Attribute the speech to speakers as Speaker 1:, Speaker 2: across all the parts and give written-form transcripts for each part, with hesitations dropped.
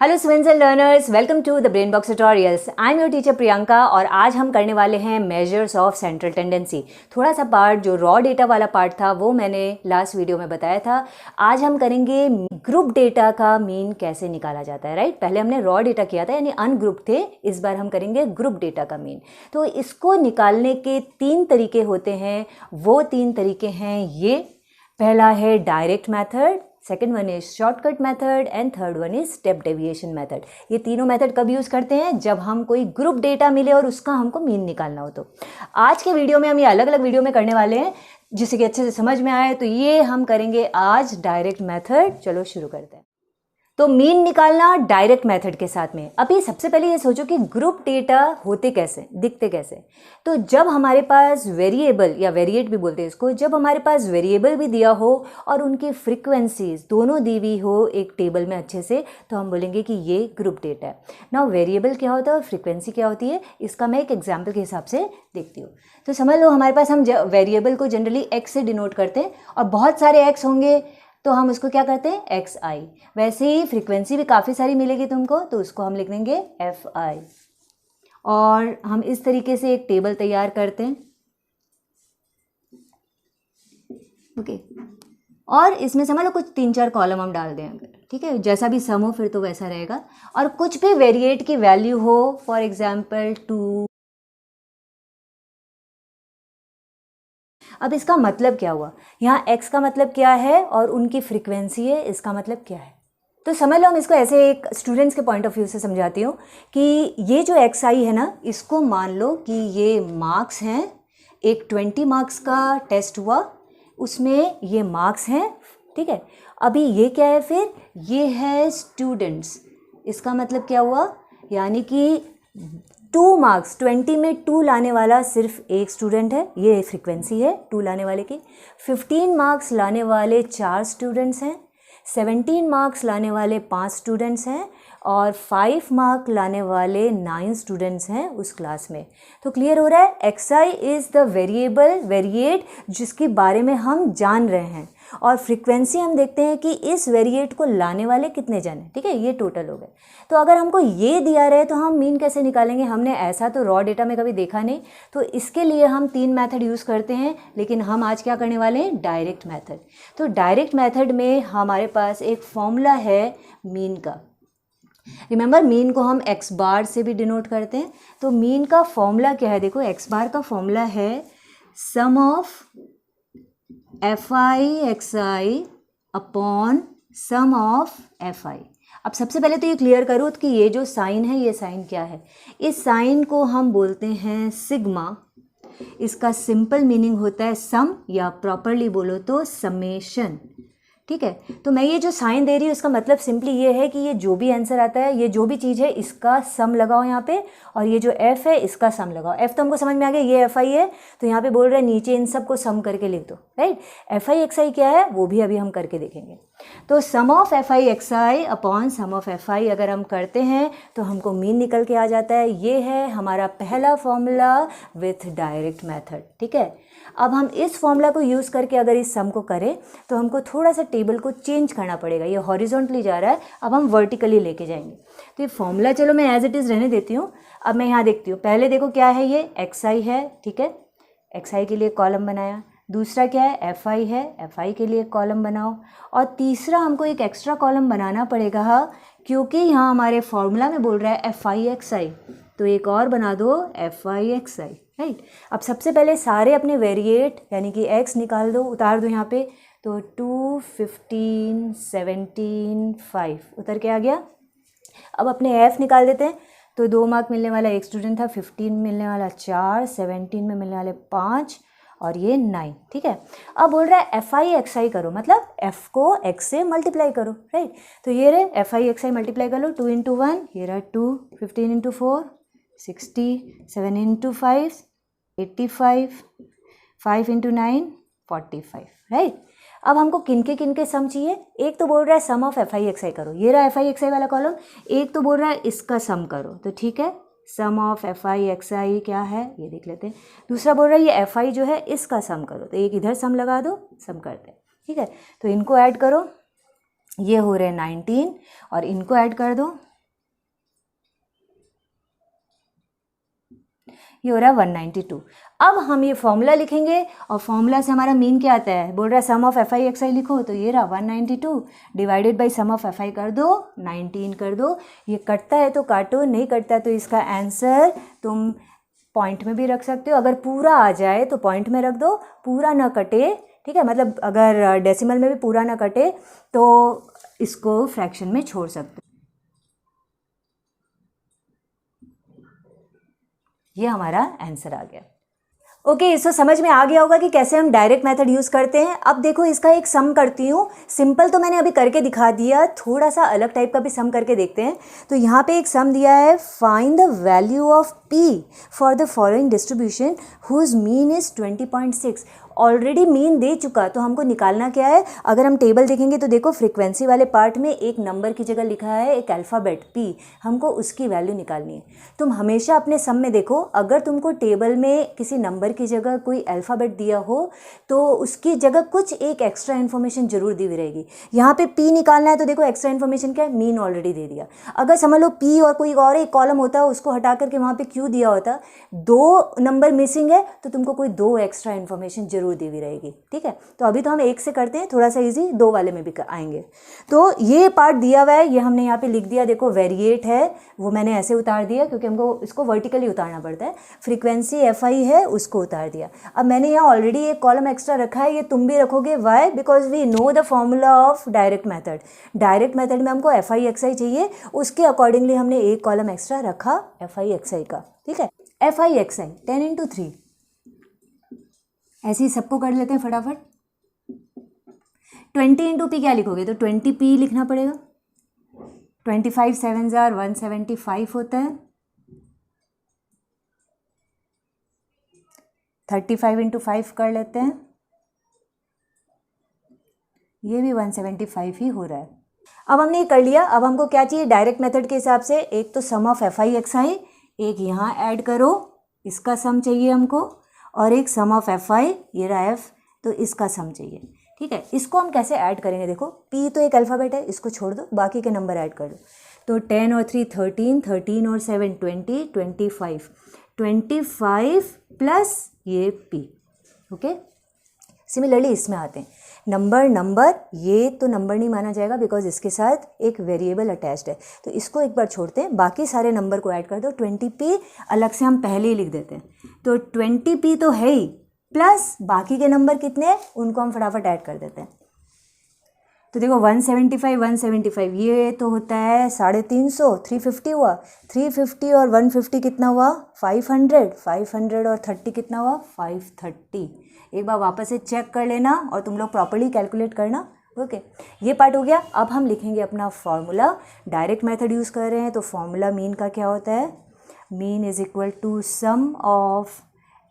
Speaker 1: Hello students and learners, welcome to the brain box tutorials. I am your teacher Priyanka और आज हम करने वाले हैं मेजर्स ऑफ सेंट्रल टेंडेंसी। थोड़ा सा पार्ट जो रॉ डेटा वाला पार्ट था वो मैंने लास्ट वीडियो में बताया था। आज हम करेंगे ग्रुप डेटा का मीन कैसे निकाला जाता है। राइट, पहले हमने रॉ डेटा किया था यानी अनग्रुप थे, इस बार हम करेंगे ग्रुप डेटा का मीन। तो इसको निकालने के 3 तरीके होते हैं। वो 3 तरीके हैं ये। पहला है direct method, second one is shortcut method and third one is step deviation method. ये तीनों मेथड कब यूज़ करते हैं? जब हम कोई ग्रुप डेटा मिले और उसका हमको मीन निकालना हो। तो आज के वीडियो में हम ये अलग अलग वीडियो में करने वाले हैं जिससे कि अच्छे से समझ में आए। तो ये हम करेंगे आज डायरेक्ट मेथड। चलो शुरू करते हैं। तो मीन निकालना डायरेक्ट मेथड के साथ में। अभी सबसे पहले ये सोचो कि ग्रुप डेटा होते कैसे, दिखते कैसे। तो जब हमारे पास वेरिएबल या वेरिएट भी बोलते हैं इसको, जब हमारे पास वेरिएबल भी दिया हो और उनकी फ्रीक्वेंसीज दोनों दी हुई हो एक टेबल में अच्छे से, तो हम बोलेंगे कि ये ग्रुप डेटा है। नाउ वेरिएबल क्या होता है और फ्रीक्वेंसी क्या होती है, इसका मैं एक एग्जाम्पल के हिसाब से देखती हूँ। तो समझ लो हमारे पास हम वेरिएबल को जनरली एक्स से डिनोट करते हैं और बहुत सारे एक्स होंगे तो हम उसको क्या करते हैं, एक्स आई। वैसे ही फ्रीक्वेंसी भी काफ़ी सारी मिलेगी तुमको तो उसको हम लिख देंगे एफ आई। और हम इस तरीके से एक टेबल तैयार करते हैं। ओके, और इसमें समझ लो कुछ 3-4 कॉलम हम डाल दें अगर, ठीक है, जैसा भी सम हो फिर तो वैसा रहेगा। और कुछ भी वेरिएट की वैल्यू हो, फॉर एग्जाम्पल 2। अब इसका मतलब क्या हुआ, यहाँ x का मतलब क्या है और उनकी फ्रीक्वेंसी है, इसका मतलब क्या है। तो समझ लो हम इसको ऐसे एक स्टूडेंट्स के पॉइंट ऑफ व्यू से समझाती हूँ कि ये जो एक्स आई है ना, इसको मान लो कि ये मार्क्स हैं। एक 20 मार्क्स का टेस्ट हुआ, उसमें ये मार्क्स हैं, ठीक है। अभी ये क्या है, फिर ये है स्टूडेंट्स। इसका मतलब क्या हुआ, यानी कि 2 मार्क्स, 20 में 2 लाने वाला सिर्फ एक स्टूडेंट है, ये फ्रीक्वेंसी है 2 लाने वाले की। 15 मार्क्स लाने वाले 4 स्टूडेंट्स हैं। 17 मार्क्स लाने वाले 5 स्टूडेंट्स हैं और 5 मार्क लाने वाले 9 स्टूडेंट्स हैं उस क्लास में। तो क्लियर हो रहा है, x I is the variable variate जिसके बारे में हम जान रहे हैं, और फ्रीक्वेंसी हम देखते हैं कि इस वेरिएट को लाने वाले कितने जन हैं, ठीक है, ये टोटल हो गए। तो अगर हमको ये दिया रहे तो हम मीन कैसे निकालेंगे, हमने ऐसा तो रॉ डेटा में कभी देखा नहीं। तो इसके लिए हम 3 मेथड यूज़ करते हैं, लेकिन हम आज क्या करने वाले हैं, डायरेक्ट मेथड। तो डायरेक्ट मेथड में हमारे पास एक फॉर्मूला है मीन का। रिमेंबर, मीन को हम एक्स बार से भी डिनोट करते हैं। तो मीन का फॉर्मूला क्या है, देखो एक्स बार का फॉर्मूला है sum of F I x I upon sum of F I. अब सबसे पहले तो ये क्लियर करो कि ये जो साइन है, ये साइन क्या है। इस साइन को हम बोलते हैं सिग्मा। इसका सिंपल मीनिंग होता है सम, या प्रॉपरली बोलो तो समेशन, ठीक है। तो मैं ये जो साइन दे रही हूँ इसका मतलब सिंपली ये है कि ये जो भी आंसर आता है, ये जो भी चीज़ है, इसका सम लगाओ यहाँ पे, और ये जो एफ है इसका सम लगाओ। एफ तो हमको समझ में आ गया, ये एफ आई है, तो यहाँ पे बोल रहे हैं नीचे इन सब को सम करके लिख दो। Right, F I x I क्या है वो भी अभी हम करके देखेंगे। तो sum of F I x I upon sum of F I अगर हम करते हैं तो हमको मीन निकल के आ जाता है। ये है हमारा पहला फॉर्मूला विथ डायरेक्ट मेथड, ठीक है। अब हम इस फॉर्मूला को यूज़ करके अगर इस सम को करें तो हमको थोड़ा सा टेबल को चेंज करना पड़ेगा। ये हॉरिजॉन्टली जा रहा है, अब हम वर्टिकली लेके जाएंगे। तो ये फॉर्मूला चलो मैं एज इट इज़ रहने देती हूँ। अब मैं यहाँ देखती हूँ, पहले देखो क्या है, ये एक्स आई है, ठीक है, एक्स आई के लिए कॉलम बनाया। दूसरा क्या है, एफ आई है, एफ आई के लिए कॉलम बनाओ। और तीसरा हमको एक एक्स्ट्रा कॉलम बनाना पड़ेगा क्योंकि यहाँ हमारे फॉर्मूला में बोल रहा है एफ आई एक्स आई, तो एक और बना दो F I x I. Right, अब सबसे पहले सारे अपने वेरिएट यानी कि एक्स निकाल दो, उतार दो यहाँ पे। तो 2, 15, 17, 5 उतर के आ गया। अब अपने एफ निकाल देते हैं। तो 2 मार्क मिलने वाला एक स्टूडेंट था, 15 मिलने वाला 4, 17 में मिलने वाले 5 और ये 9, ठीक है। अब बोल रहा है एफ आई एक्स आई करो, मतलब एफ को एक्स से मल्टीप्लाई करो। राइट, तो ये रहे F I x I multiply कर लो। 2 इंटू 1 ये रहा 2, 15 इंटू 4 60, 7 इंटू 5 85, 5 इंटू 9 45। राइट, अब हमको किनके सम चाहिए। एक तो बोल रहा है sum of F I x आई करो, ये रहा एफ आई एक्स आई वाला कॉलम। एक तो बोल रहा है इसका सम करो, तो ठीक है, sum of F I x I क्या है ये देख लेते हैं। दूसरा बोल रहा है ये एफ आई जो है इसका सम करो, तो एक इधर सम लगा दो, सम करते हैं, ठीक है। तो इनको ऐड करो, ये हो रहे हैं 19 और इनको ऐड कर दो ये हो रहा है 192। अब हम ये फॉर्मूला लिखेंगे और फॉर्मूला से हमारा मीन क्या आता है, बोल रहा है sum of F I x i लिखो, तो ये रहा 192 divided by sum of F i कर दो 19 कर दो। ये कटता है तो काटो, नहीं कटता है तो इसका आंसर तुम पॉइंट में भी रख सकते हो। अगर पूरा आ जाए तो पॉइंट में रख दो, पूरा ना कटे, ठीक है, मतलब अगर डेसिमल में भी पूरा ना कटे तो इसको फ्रैक्शन में छोड़ सकते हो। ये हमारा आंसर आ गया। ओके, इसको समझ में आ गया होगा कि कैसे हम डायरेक्ट मेथड यूज़ करते हैं। अब देखो इसका एक सम करती हूँ। सिंपल तो मैंने अभी करके दिखा दिया, थोड़ा सा अलग टाइप का भी सम करके देखते हैं। तो यहाँ पे एक सम दिया है, find the value of p for the following distribution whose mean is 20.6। Already mean दे चुका, तो हमको निकालना क्या है। अगर हम टेबल देखेंगे तो देखो फ्रीक्वेंसी वाले पार्ट में एक नंबर की जगह लिखा है एक अल्फ़ाबेट पी, हमको उसकी वैल्यू निकालनी है। तुम हमेशा अपने सम में देखो, अगर तुमको टेबल में किसी नंबर की जगह कोई अल्फ़ाबेट दिया हो तो उसकी जगह कुछ एक एक्स्ट्रा इन्फॉर्मेशन जरूर दी हुई रहेगी। यहाँ पे पी निकालना है तो देखो एक्स्ट्रा इन्फॉर्मेशन क्या है, मीन ऑलरेडी दे दिया। अगर समझ लो पी और कोई और एक कॉलम होता है, उसको हटा करके वहाँ पे क्यू दिया होता, 2 नंबर मिसिंग है तो तुमको कोई 2 एक्स्ट्रा इन्फॉर्मेशन जरूर दी हुई रहेगी। ठीक है, तो अभी तो हम एक से करते हैं, थोड़ा सा इजी 2 वाले में भी आएंगे। तो ये पार्ट दिया हुआ है, ये हमने यहाँ पे लिख दिया, देखो वेरिएट है, वो मैंने ऐसे उतार दिया क्योंकि हमको इसको वर्टिकली उतारना पड़ता है। फ्रीक्वेंसी एफ आई है, उसको उतार दिया। अब मैंने यहाँ ऑलरेडी एक कॉलम एक्स्ट्रा रखा है, ये तुम भी रखोगे। Why? Because we know the formula of direct method. Direct method में हमको एफ आई एक्स आई चाहिए, उसके अकॉर्डिंगली हमने एक कॉलम एक्स्ट्रा रखा एफ आई एक्स आई का। ठीक है, एफ आई एक्स आई 10×3, ऐसे ही सबको कर लेते हैं फटाफट। 20×p क्या लिखोगे, तो 20p लिखना पड़ेगा। 25 7 175 होता है। 35×5 कर लेते हैं, ये भी 175 ही हो रहा है। अब हमने ये कर लिया। अब हमको क्या चाहिए डायरेक्ट मेथड के हिसाब से, एक तो sum of F I x आई, एक यहाँ ऐड करो, इसका सम चाहिए हमको, और एक सम ऑफ एफ आई, ये रहा एफ, तो इसका सम चाहिए। ठीक है, इसको हम कैसे ऐड करेंगे, देखो पी तो एक अल्फ़ाबेट है, इसको छोड़ दो, बाकी के नंबर ऐड कर दो। तो 10 और 3 13, 13 और 7 20, 25, 25 प्लस ये पी। ओके, सिमिलरली इसमें आते हैं नंबर, ये तो नंबर नहीं माना जाएगा बिकॉज इसके साथ एक वेरिएबल अटैच्ड है, तो इसको एक बार छोड़ते हैं, बाकी सारे नंबर को ऐड कर दो। 20p अलग से हम पहले ही लिख देते हैं, तो 20p तो है ही, प्लस बाकी के नंबर कितने हैं उनको हम फटाफट ऐड कर देते हैं। तो देखो 175 ये तो होता है 350, 350 हुआ, 350 और 150 कितना हुआ, 500 और 30 कितना हुआ, 530। एक बार वापस से चेक कर लेना और तुम लोग प्रॉपर्ली कैलकुलेट करना। ओके, ये पार्ट हो गया। अब हम लिखेंगे अपना फॉर्मूला। डायरेक्ट मेथड यूज़ कर रहे हैं तो फॉर्मूला मीन का क्या होता है, mean is equal to sum of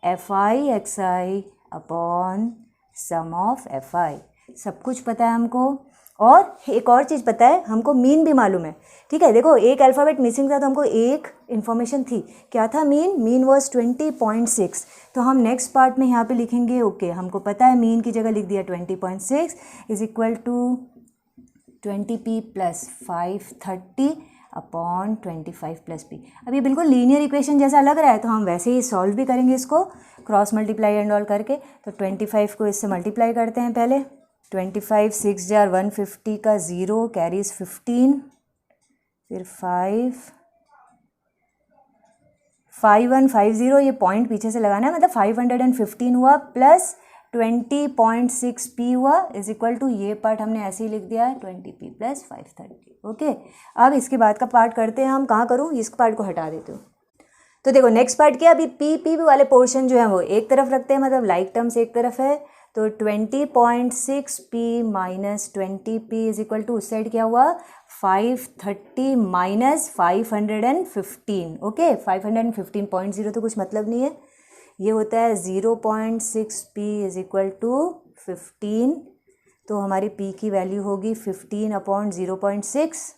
Speaker 1: F I x I upon sum of F i. सब कुछ पता है हमको, और एक और चीज़ पता है हमको, मीन भी मालूम है। ठीक है, देखो एक अल्फ़ाबेट मिसिंग था तो हमको एक इन्फॉर्मेशन थी, क्या था, मीन वॉज 20.6। तो हम नेक्स्ट पार्ट में यहाँ पे लिखेंगे, ओके हमको पता है मीन की जगह लिख दिया 20.6 is equal to 20p plus 530 upon 25 plus p। अब ये बिल्कुल लीनियर इक्वेशन जैसा लग रहा है, तो हम वैसे ही सॉल्व भी करेंगे इसको, क्रॉस मल्टीप्लाई एंड ऑल करके। तो 25 को इससे मल्टीप्लाई करते हैं पहले, 25 6 जार 150 का 0 कैरीज 15, फिर 5150, ये पॉइंट पीछे से लगाना है, मतलब 515 हुआ प्लस 20.6p हुआ इज इक्वल टू, ये पार्ट हमने ऐसे ही लिख दिया है 20p प्लस 530। ओके, अब इसके बाद का पार्ट करते हैं हम, कहाँ करूँ, इस पार्ट को हटा देते हो। तो देखो नेक्स्ट पार्ट क्या, अभी पी वाले पोर्शन जो है वो एक तरफ रखते हैं, मतलब लाइक टर्म्स एक तरफ है, तो 20.6p minus 20p is equal to, उस साइड क्या हुआ, 530 माइनस 515। ओके, 515.0 तो कुछ मतलब नहीं है, ये होता है 0.6p इज इक्वल टू 15। तो हमारी p की वैल्यू होगी 15 अपॉन 0.6,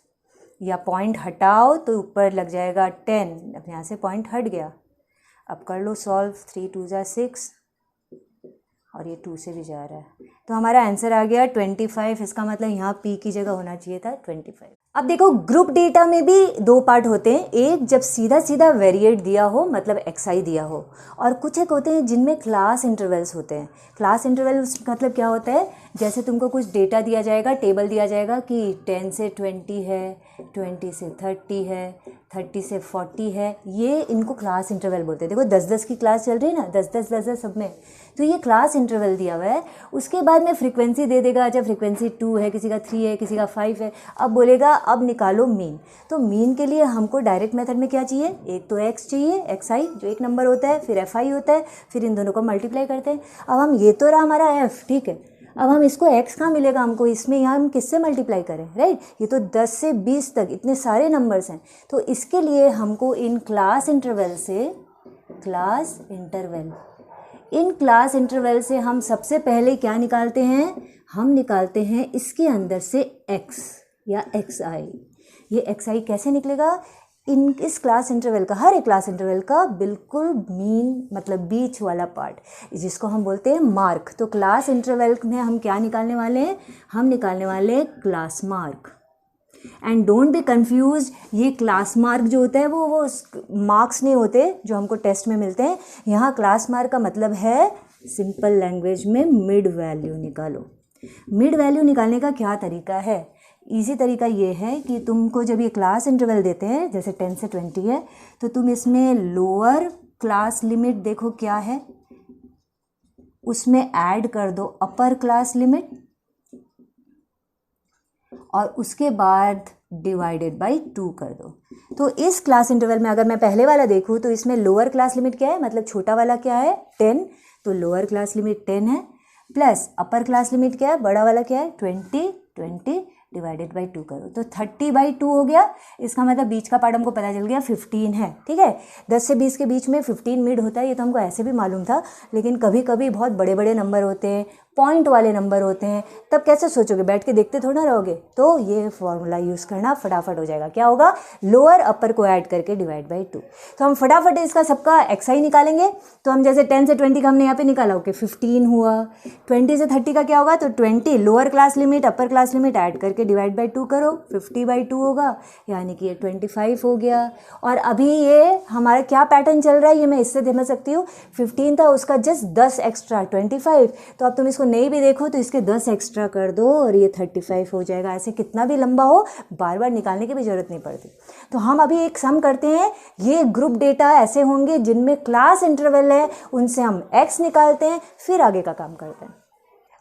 Speaker 1: या पॉइंट हटाओ तो ऊपर लग जाएगा 10, अब यहाँ से पॉइंट हट गया। अब कर लो सॉल्व, 3 2 जा 6 और ये 2 से भी जा रहा है, तो हमारा आंसर आ गया 25। इसका मतलब यहाँ p की जगह होना चाहिए था 25। अब देखो ग्रुप डेटा में भी दो पार्ट होते हैं, एक जब सीधा सीधा वेरिएट दिया हो मतलब एक्सआई दिया हो, और कुछ एक होते हैं जिनमें क्लास इंटरवल्स होते हैं। क्लास इंटरवल्स मतलब क्या होता है, जैसे तुमको कुछ डेटा दिया जाएगा, टेबल दिया जाएगा कि 10 से 20 है, 20 से 30 है, 30 से 40 है, ये इनको क्लास इंटरवल बोलते हैं। देखो 10-10 की क्लास चल रही है ना, 10-10 सब में, तो ये क्लास इंटरवल दिया हुआ है। उसके बाद में फ्रीक्वेंसी दे देगा, अच्छा फ्रीक्वेंसी 2 है, किसी का 3 है, किसी का 5 है। अब बोलेगा अब निकालो मीन। तो मीन के लिए हमको डायरेक्ट मेथड में क्या चाहिए, एक तो एक्स चाहिए, एक्स आई जो एक नंबर होता है, फिर एफ आई होता है, फिर इन दोनों को मल्टीप्लाई करते हैं। अब हम ये तो रहा हमारा एफ, ठीक है, अब हम इसको x कहाँ मिलेगा हमको, इसमें यहाँ हम किससे मल्टीप्लाई करें, राइट। ये तो 10 से 20 तक इतने सारे नंबर्स हैं, तो इसके लिए हमको इन क्लास इंटरवल से हम सबसे पहले क्या निकालते हैं, हम निकालते हैं इसके अंदर से x या xi। ये xi कैसे निकलेगा, इस क्लास इंटरवल का, हर एक क्लास इंटरवल का बिल्कुल मीन मतलब बीच वाला पार्ट, जिसको हम बोलते हैं मार्क। तो क्लास इंटरवल में हम क्या निकालने वाले हैं, हम निकालने वाले हैं class mark. And don't be confuse, ये क्लास मार्क जो होता है वो मार्क्स नहीं होते जो हमको टेस्ट में मिलते हैं। यहाँ क्लास मार्क का मतलब है सिंपल लैंग्वेज में मिड वैल्यू निकालो। मिड वैल्यू निकालने का क्या तरीका है, इजी तरीका ये है कि तुमको जब ये क्लास इंटरवल देते हैं जैसे 10 से 20 है, तो तुम इसमें लोअर क्लास लिमिट देखो क्या है, उसमें ऐड कर दो अपर क्लास लिमिट, और उसके बाद डिवाइडेड बाई 2 कर दो। तो इस क्लास इंटरवल में अगर मैं पहले वाला देखूँ तो इसमें लोअर क्लास लिमिट क्या है, मतलब छोटा वाला क्या है 10, तो लोअर क्लास लिमिट 10 है, प्लस अपर क्लास लिमिट क्या है, बड़ा वाला क्या है 20 डिवाइडेड बाई 2 करो, तो 30/2 हो गया। इसका मतलब बीच का पार्ट हमको पता चल गया 15 है, ठीक है। 10 से 20 के बीच में 15 मिड होता है, ये तो हमको ऐसे भी मालूम था, लेकिन कभी कभी बहुत बड़े बड़े नंबर होते हैं, पॉइंट वाले नंबर होते हैं, तब कैसे सोचोगे, बैठ के देखते थोड़ा रहोगे। तो ये फॉर्मूला यूज़ करना फटाफट हो जाएगा, क्या होगा, लोअर अपर को ऐड करके डिवाइड बाई 2। तो हम फटाफट इसका सबका एक्सआई निकालेंगे। तो हम जैसे 10 से 20 का हमने यहाँ पे निकाला, ओके 15 हुआ। 20 से 30 का क्या होगा, तो 20 lower class limit upper class limit add करके डिवाइड बाई 2 करो, 50/2 होगा, यानी कि ये 25 हो गया। और अभी ये हमारा क्या पैटर्न चल रहा है, ये मैं इससे समझ सकती हूँ। 15 था, उसका जस्ट 10 एक्स्ट्रा 25, तो अब तुम इसको नहीं भी देखो तो इसके 10 एक्स्ट्रा कर दो और ये 35 हो जाएगा। ऐसे कितना भी लंबा हो बार बार निकालने की भी ज़रूरत नहीं पड़ती। तो हम अभी एक सम करते हैं, ये ग्रुप डेटा ऐसे होंगे जिनमें क्लास इंटरवल है, उनसे हम x निकालते हैं, फिर आगे का काम करते हैं।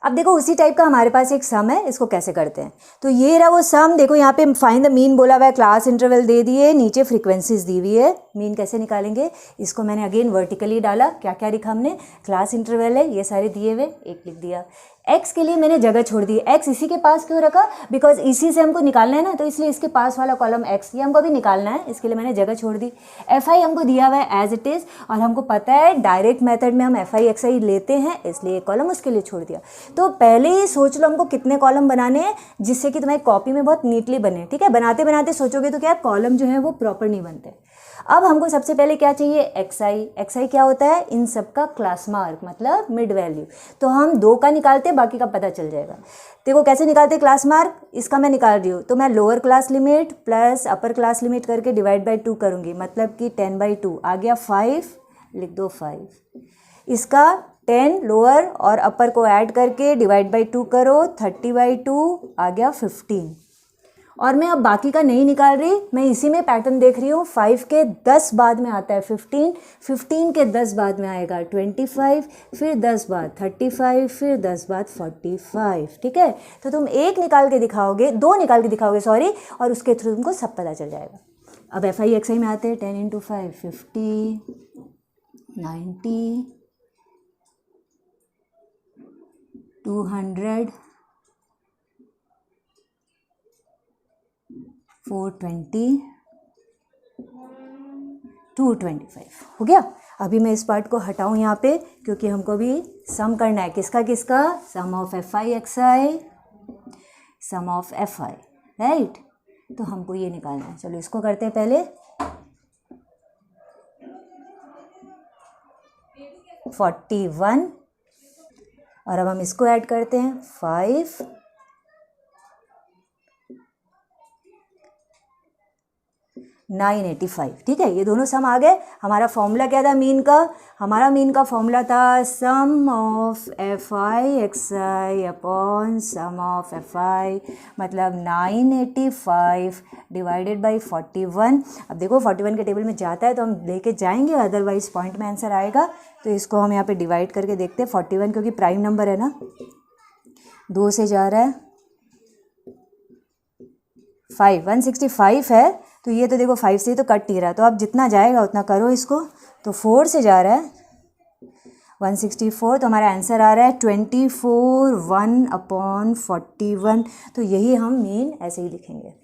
Speaker 1: अब देखो उसी टाइप का हमारे पास एक सम है, इसको कैसे करते हैं। तो ये रहा वो सम, देखो यहाँ पे फाइंड द मीन बोला हुआ है, क्लास इंटरवल दे दिए, नीचे फ्रीक्वेंसीज दी हुई है, मीन कैसे निकालेंगे, इसको मैंने अगेन वर्टिकली डाला। क्या क्या लिखा हमने, क्लास इंटरवल है, ये सारे दिए हुए, एक लिख दिया। x के लिए मैंने जगह छोड़ दी, x इसी के पास क्यों रखा, बिकॉज इसी से हमको निकालना है ना, तो इसलिए इसके पास वाला कॉलम x ये हमको भी निकालना है, इसके लिए मैंने जगह छोड़ दी। fi हमको दिया हुआ है एज इट इज़, और हमको पता है डायरेक्ट मेथड में हम fi xi लेते हैं, इसलिए कॉलम उसके लिए छोड़ दिया। तो पहले ही सोच लो हमको कितने कॉलम बनाने हैं, जिससे कि तुम्हारी कॉपी में बहुत नीटली बने, ठीक है। बनाते बनाते सोचोगे तो क्या कॉलम जो है वो प्रॉपर नहीं बनते। अब हमको सबसे पहले क्या चाहिए, एक्सआई क्या होता है, इन सब का क्लास मार्क मतलब मिड वैल्यू। तो हम 2 का निकालते, बाकी का पता चल जाएगा। देखो कैसे निकालते क्लास मार्क, इसका मैं निकाल रही हूँ, तो मैं lower class limit plus upper class limit करके डिवाइड बाई 2 करूँगी, मतलब कि 10/2 आ गया 5, लिख दो 5। इसका 10 लोअर और अपर को ऐड करके डिवाइड बाई 2 करो, 30/2 आ गया 15। और मैं अब बाकी का नहीं निकाल रही, मैं इसी में पैटर्न देख रही हूँ। 5 के 10 बाद में आता है 15, 15 के 10 बाद में आएगा 25, फिर 10 बाद 35, फिर 10 बाद 45, ठीक है। तो तुम एक निकाल के दिखाओगे, 2 निकाल के दिखाओगे सॉरी, और उसके थ्रू तुमको सब पता चल जाएगा। अब FI XI में आते हैं, 10 × 5 50, 90, 200, 420, 225 हो गया। अभी मैं इस पार्ट को हटाऊं यहाँ पे, क्योंकि हमको भी सम करना है, किसका किसका, sum of FI XI, sum of FI, right. तो हमको ये निकालना है, चलो इसको करते हैं पहले। 41, और अब हम इसको ऐड करते हैं 5, 985। ठीक है, ये दोनों सम आ गए। हमारा फॉर्मूला क्या था मीन का? हमारा मीन का फॉर्मूला था sum of F I x I upon sum of F I, मतलब 985 डिवाइडेड बाई 41। अब देखो 41 के टेबल में जाता है तो हम लेके जाएंगे, अदरवाइज पॉइंट में आंसर आएगा। तो इसको हम यहाँ पे डिवाइड करके देखते हैं। 41 क्योंकि प्राइम नंबर है ना, 2 से जा रहा है 5, 165 है, तो ये तो देखो 5 से तो कट नहीं रहा, तो अब जितना जाएगा उतना करो इसको। तो 4 से जा रहा है 164, तो हमारा आंसर आ रहा है 24 1/41। तो यही हम मीन ऐसे ही लिखेंगे।